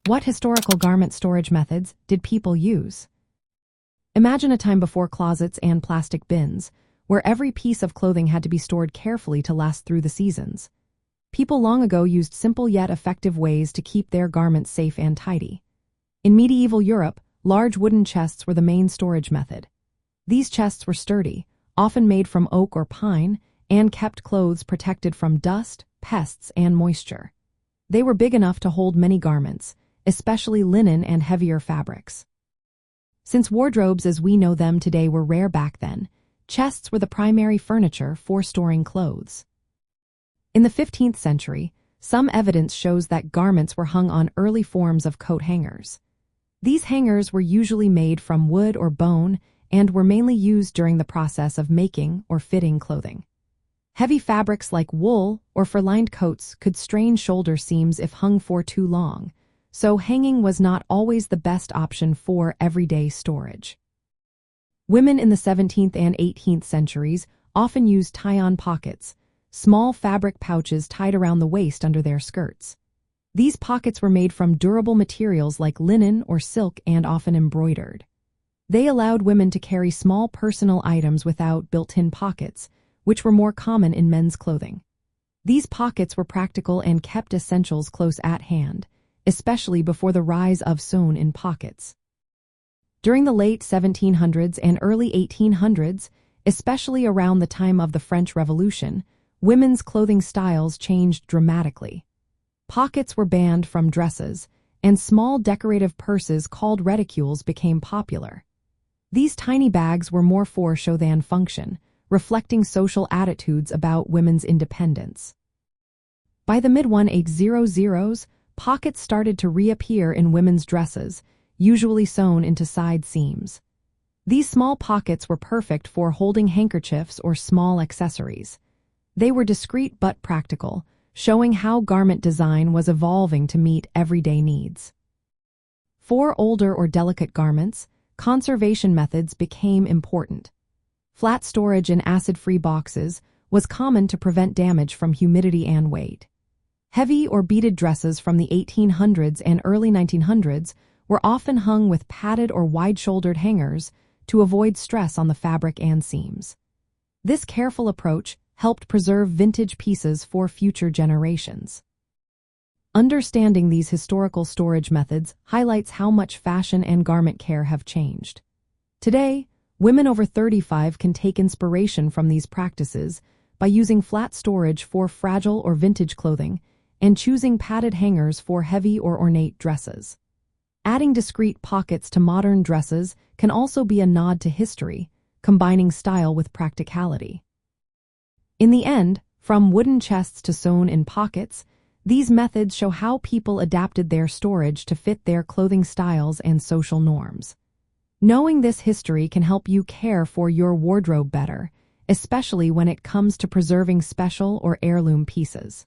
What historical garment storage methods did people use? Imagine a time before closets and plastic bins, where every piece of clothing had to be stored carefully to last through the seasons. People long ago used simple yet effective ways to keep their garments safe and tidy. In medieval Europe, large wooden chests were the main storage method. These chests were sturdy, often made from oak or pine, and kept clothes protected from dust, pests, and moisture. They were big enough to hold many garments, especially linen and heavier fabrics. Since wardrobes as we know them today were rare back then, chests were the primary furniture for storing clothes. In the 15th century, some evidence shows that garments were hung on early forms of coat hangers. These hangers were usually made from wood or bone and were mainly used during the process of making or fitting clothing. Heavy fabrics like wool or fur-lined coats could strain shoulder seams if hung for too long, so hanging was not always the best option for everyday storage. Women in the 17th and 18th centuries often used tie-on pockets, small fabric pouches tied around the waist under their skirts. These pockets were made from durable materials like linen or silk and often embroidered. They allowed women to carry small personal items without built-in pockets, which were more common in men's clothing. These pockets were practical and kept essentials close at hand, especially before the rise of sewn-in pockets. During the late 1700s and early 1800s, especially around the time of the French Revolution, women's clothing styles changed dramatically. Pockets were banned from dresses, and small decorative purses called reticules became popular. These tiny bags were more for show than function, reflecting social attitudes about women's independence. By the mid-1800s, pockets started to reappear in women's dresses, usually sewn into side seams. These small pockets were perfect for holding handkerchiefs or small accessories. They were discreet but practical, showing how garment design was evolving to meet everyday needs. For older or delicate garments, conservation methods became important. Flat storage in acid-free boxes was common to prevent damage from humidity and weight. Heavy or beaded dresses from the 1800s and early 1900s were often hung with padded or wide-shouldered hangers to avoid stress on the fabric and seams. This careful approach helped preserve vintage pieces for future generations. Understanding these historical storage methods highlights how much fashion and garment care have changed. Today, women over 35 can take inspiration from these practices by using flat storage for fragile or vintage clothing and choosing padded hangers for heavy or ornate dresses. Adding discreet pockets to modern dresses can also be a nod to history, combining style with practicality. In the end, from wooden chests to sewn-in pockets, these methods show how people adapted their storage to fit their clothing styles and social norms. Knowing this history can help you care for your wardrobe better, especially when it comes to preserving special or heirloom pieces.